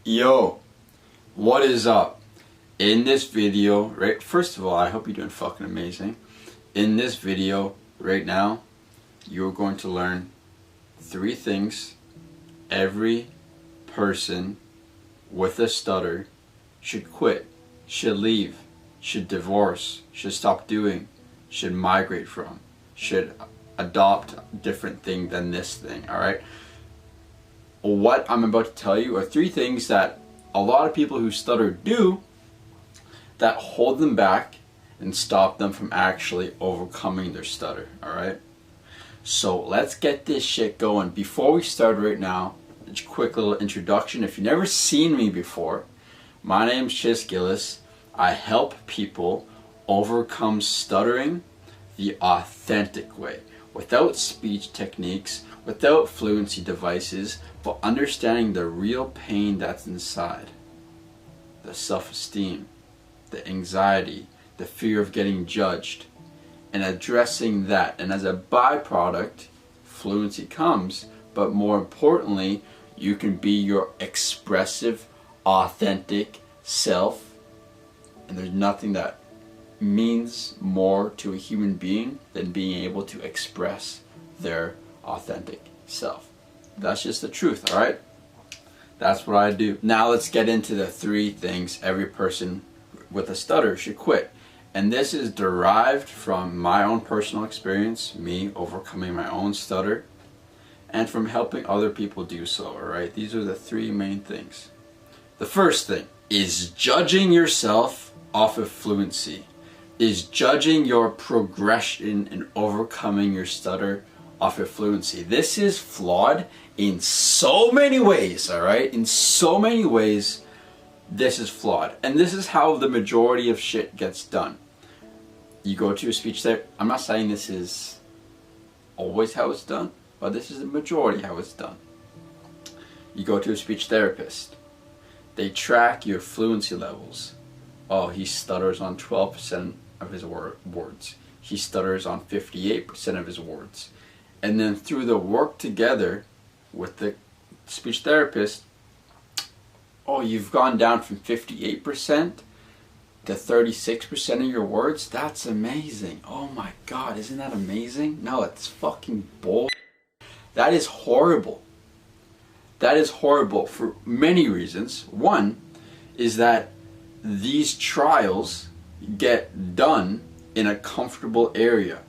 Yo, what is up? In this video, first of all, I hope you're doing fucking amazing. In this video, right now, you're going to learn 3 things every person with a stutter should quit, should leave, should divorce, should stop doing, should migrate from, should adopt a different thing than this thing, alright? What I'm about to tell you are 3 things that a lot of people who stutter do that hold them back and stop them from actually overcoming their stutter, alright? So let's get this shit going. Before we start right now, just a quick little introduction. If you've never seen me before, my name's Chis Gillis. I help people overcome stuttering the authentic way, without speech techniques, without fluency devices, but understanding the real pain that's inside. The self-esteem, the anxiety, the fear of getting judged, and addressing that. And as a byproduct, fluency comes, but more importantly, you can be your expressive, authentic self. And there's nothing that means more to a human being than being able to express their authentic self. That's just the truth, alright? That's what I do. Now let's get into the 3 things every person with a stutter should quit. And this is derived from my own personal experience, me overcoming my own stutter, and from helping other people do so, alright? These are the 3 main things. The first thing is judging yourself off of fluency. Is judging your progression in overcoming your stutter off of fluency. This is flawed in so many ways, alright? In so many ways, this is flawed. And this is how the majority of shit gets done. You go to a speech therapist. I'm not saying this is always how it's done, but this is the majority how it's done. You go to a speech therapist. They track your fluency levels. Oh, he stutters on 12% of his words. He stutters on 58% of his words. And then through the work together with the speech therapist, oh, you've gone down from 58% to 36% of your words? That's amazing. Oh my God, isn't that amazing? No, it's fucking bull. That is horrible. That is horrible for many reasons. One is that these trials get done in a comfortable area.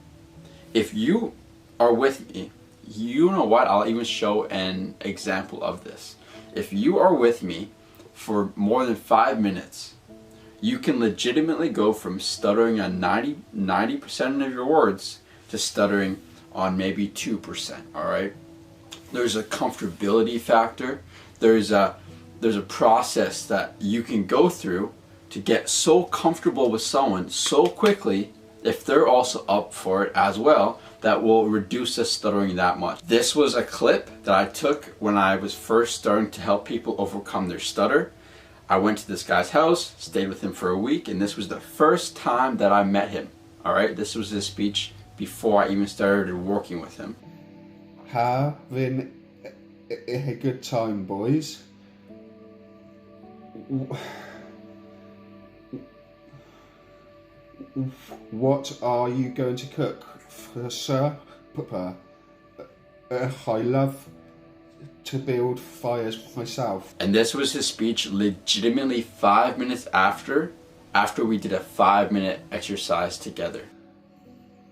If you are with me, you know what? I'll even show an example of this. If you are with me for more than 5 minutes, you can legitimately go from stuttering on 90% of your words to stuttering on maybe 2%, alright? There's a comfortability factor. There's a process that you can go through to get so comfortable with someone so quickly, if they're also up for it as well, that will reduce the stuttering that much. This was a clip that I took when I was first starting to help people overcome their stutter. I went to this guy's house, stayed with him for a week, and this was the first time that I met him. Alright, this was his speech before I even started working with him. Having a good time, boys. What are you going to cook for supper? I love to build fires myself. And this was his speech legitimately 5 minutes after we did a 5-minute exercise together.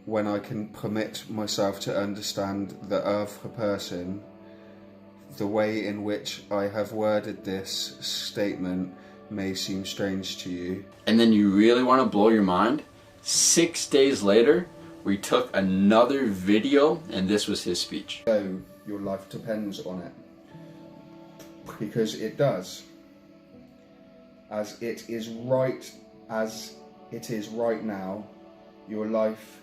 When I can permit myself to understand the other person, the way in which I have worded this statement may seem strange to you. And then you really want to blow your mind? 6 days later, we took another video, and this was his speech. So your life depends on it, because it does. As it is right now, your life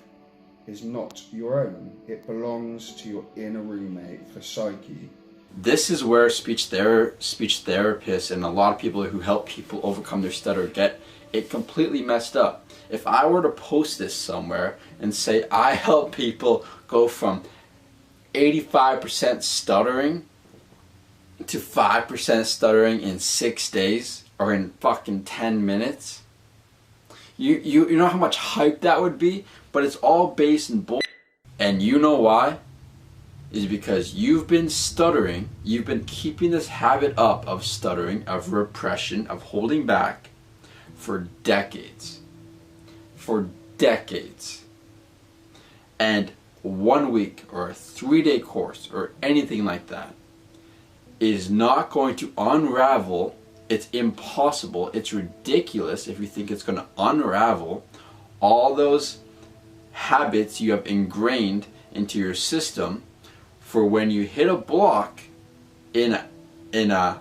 is not your own. It belongs to your inner roommate, the psyche. This is where speech therapists and a lot of people who help people overcome their stutter get it completely messed up. If I were to post this somewhere and say I help people go from 85% stuttering to 5% stuttering in 6 days or in fucking 10 minutes. You know how much hype that would be? But it's all based in bull. And you know why? Is because you've been stuttering, you've been keeping this habit up of stuttering, of repression, of holding back for decades. For decades. And 1 week or a 3-day course or anything like that is not going to unravel. It's impossible. It's ridiculous if you think it's going to unravel all those habits you have ingrained into your system for when you hit a block in a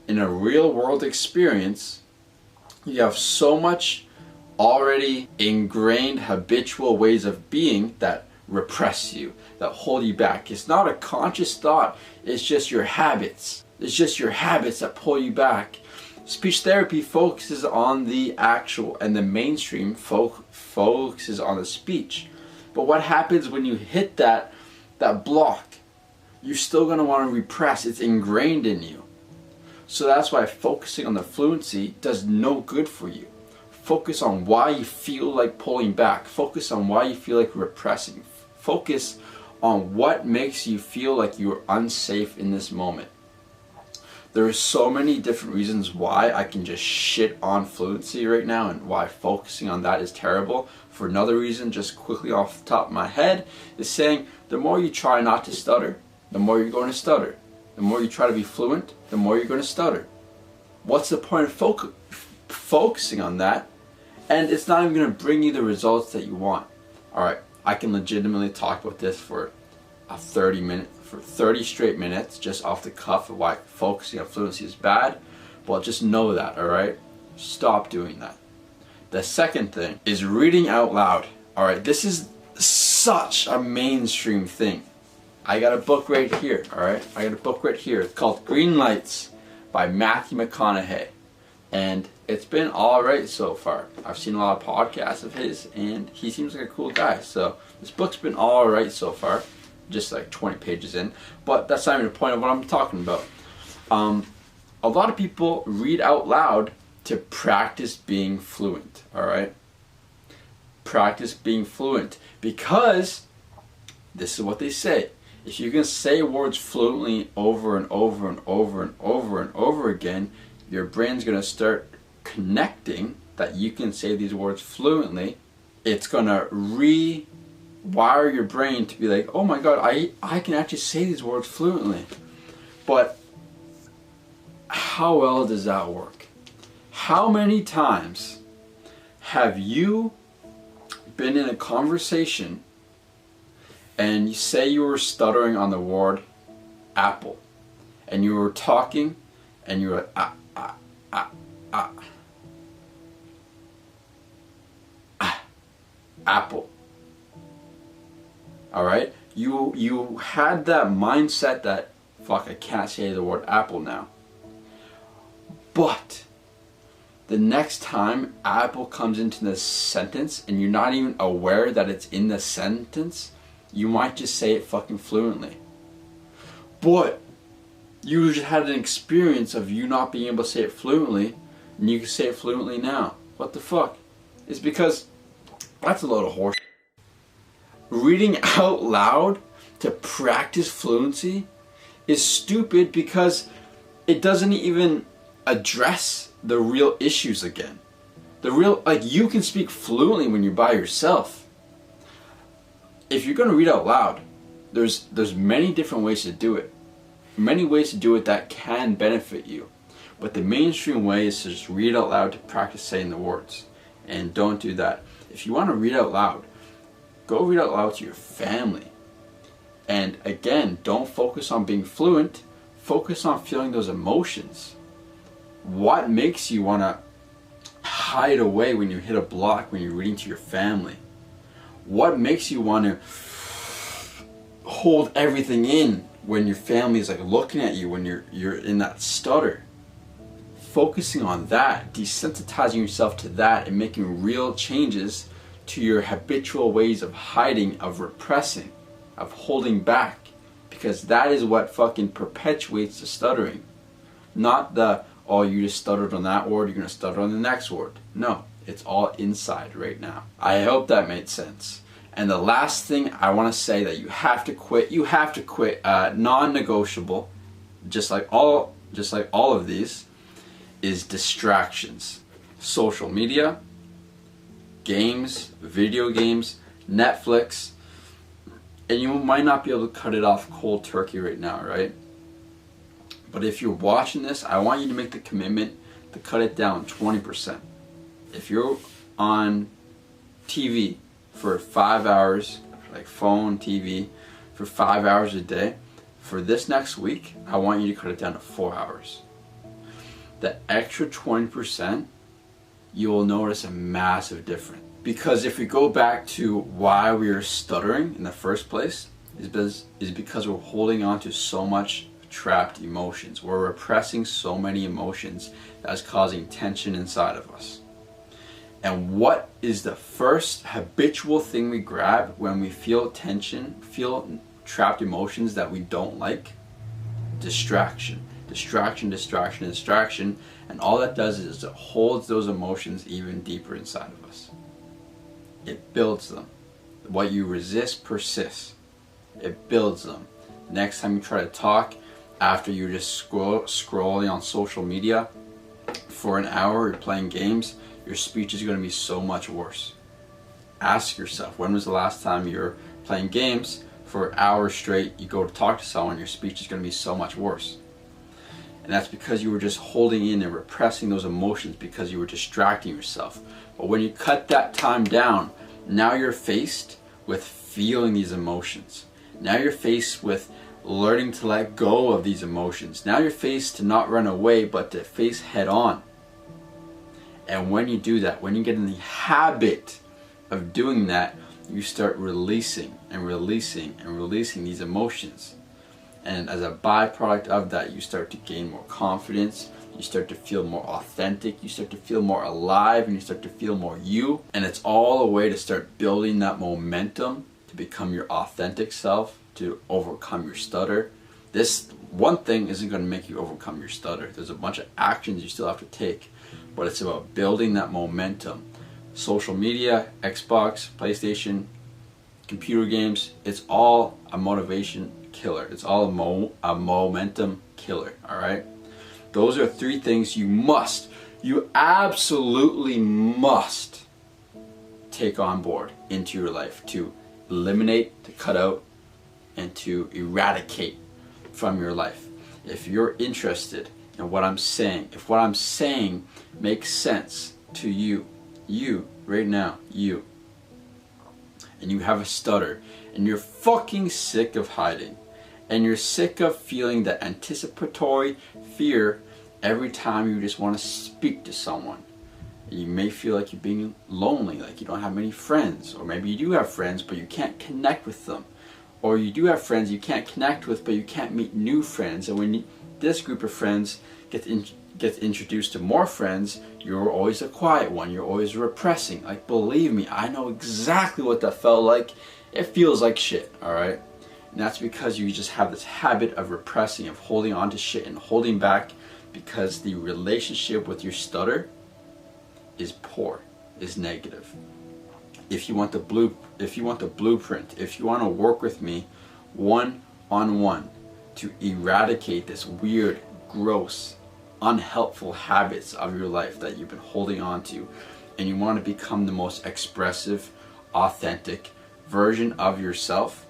real world experience. You have so much already ingrained habitual ways of being that repress you, that hold you back. It's not a conscious thought, it's just your habits. It's just your habits that pull you back. Speech therapy focuses on the actual, and the mainstream focuses on the speech. But what happens when you hit that block? You're still going to want to repress. It's ingrained in you. So that's why focusing on the fluency does no good for you. Focus on why you feel like pulling back. Focus on why you feel like repressing. Focus on what makes you feel like you're unsafe in this moment. There are so many different reasons why I can just shit on fluency right now and why focusing on that is terrible. For another reason, just quickly off the top of my head, is saying the more you try not to stutter, the more you're going to stutter. The more you try to be fluent, the more you're going to stutter. What's the point of focusing on that? And it's not even going to bring you the results that you want. Alright, I can legitimately talk about this for 30 straight minutes just off the cuff of why focusing on fluency is bad. Well, just know that, alright? Stop doing that. The second thing is reading out loud. Alright, this is such a mainstream thing. I got a book right here, alright? I got a book right here. It's called Green Lights by Matthew McConaughey. And it's been alright so far. I've seen a lot of podcasts of his and he seems like a cool guy. So this book's been alright so far. Just like 20 pages in. But that's not even the point of what I'm talking about. A lot of people read out loud to practice being fluent, alright? Practice being fluent. Because this is what they say. If you can say words fluently over and over and over and over and over again, your brain's going to start connecting that you can say these words fluently. It's going to rewire your brain to be like, oh my god, I can actually say these words fluently. But how well does that work? How many times have you been in a conversation and you say you were stuttering on the word apple, and you were talking and you were apple. Alright? You had that mindset that, fuck, I can't say the word apple now. But the next time apple comes into the sentence and you're not even aware that it's in the sentence, you might just say it fucking fluently. But you just had an experience of you not being able to say it fluently, and you can say it fluently now. What the fuck? It's because that's a load of horse. Reading out loud to practice fluency is stupid because it doesn't even address the real issues again. You can speak fluently when you're by yourself. If you're going to read out loud, there's many different ways to do it. Many ways to do it that can benefit you. But the mainstream way is to just read out loud to practice saying the words. And don't do that. If you want to read out loud, go read out loud to your family. And again, don't focus on being fluent. Focus on feeling those emotions. What makes you want to hide away when you hit a block when you're reading to your family? What makes you want to hold everything in when your family is like looking at you when you're in that stutter? Focusing on that, desensitizing yourself to that, and making real changes to your habitual ways of hiding, of repressing, of holding back. because that is what fucking perpetuates the stuttering. Not the, oh, you just stuttered on that word, you're going to stutter on the next word. No, it's all inside right now. I hope that made sense. And the last thing I want to say that you have to quit, non-negotiable, just like all of these, is distractions. Social media, games, video games, Netflix, and you might not be able to cut it off cold turkey right now, right? But if you're watching this, I want you to make the commitment to cut it down 20%. If you're on TV for 5 hours, like phone, TV, for 5 hours a day, for this next week, I want you to cut it down to 4 hours. The extra 20%, you will notice a massive difference. Because if we go back to why we are stuttering in the first place, is because we're holding on to so much trapped emotions. We're repressing so many emotions that's causing tension inside of us. And what is the first habitual thing we grab when we feel tension, feel trapped emotions that we don't like? Distraction. Distraction, distraction, distraction. And all that does is it holds those emotions even deeper inside of us. It builds them. What you resist persists. It builds them. Next time you try to talk, after you're just scrolling on social media for an hour, you're playing games, your speech is going to be so much worse. Ask yourself, when was the last time you're playing games for hours straight, you go to talk to someone, your speech is going to be so much worse. And that's because you were just holding in and repressing those emotions because you were distracting yourself. But when you cut that time down, now you're faced with feeling these emotions. Now you're faced with learning to let go of these emotions. Now you're faced to not run away, but to face head on. And when you do that, when you get in the habit of doing that, you start releasing and releasing and releasing these emotions. And as a byproduct of that, you start to gain more confidence, you start to feel more authentic, you start to feel more alive, and you start to feel more you. And it's all a way to start building that momentum to become your authentic self, to overcome your stutter. This one thing isn't going to make you overcome your stutter. There's a bunch of actions you still have to take, but it's about building that momentum. Social media, Xbox, PlayStation, computer games, it's all a motivation killer. It's all a momentum killer, alright? Those are 3 things you absolutely must take on board into your life to eliminate, to cut out, and to eradicate from your life. If you're interested in what I'm saying, if what I'm saying makes sense to you right now, and you have a stutter, and you're fucking sick of hiding, and you're sick of feeling that anticipatory fear every time you just want to speak to someone. You may feel like you're being lonely, like you don't have many friends, or maybe you do have friends but you can't connect with them, or you do have friends you can't connect with but you can't meet new friends. And when this group of friends gets introduced to more friends, you're always the quiet one, you're always repressing. Like, believe me, I know exactly what that felt like. It feels like shit, alright? And that's because you just have this habit of repressing, of holding on to shit and holding back, because the relationship with your stutter is poor, is negative. If you want the blueprint, if you want to work with me one-on-one to eradicate this weird, gross, unhelpful habits of your life that you've been holding on to, and you want to become the most expressive, authentic version of yourself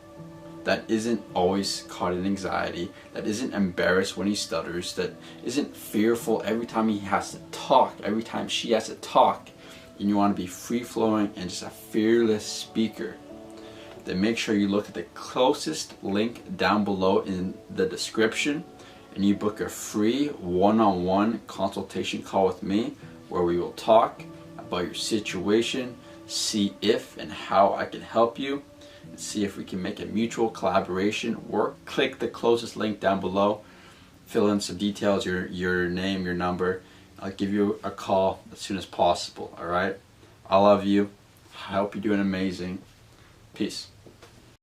that isn't always caught in anxiety, that isn't embarrassed when he stutters, that isn't fearful every time he has to talk, every time she has to talk, and you want to be free-flowing and just a fearless speaker, then make sure you look at the closest link down below in the description, and you book a free one-on-one consultation call with me, where we will talk about your situation, see if and how I can help you, and see if we can make a mutual collaboration work. Click the closest link down below, fill in some details, your name, your number. I'll give you a call as soon as possible, alright? I love you. I hope you're doing amazing. Peace.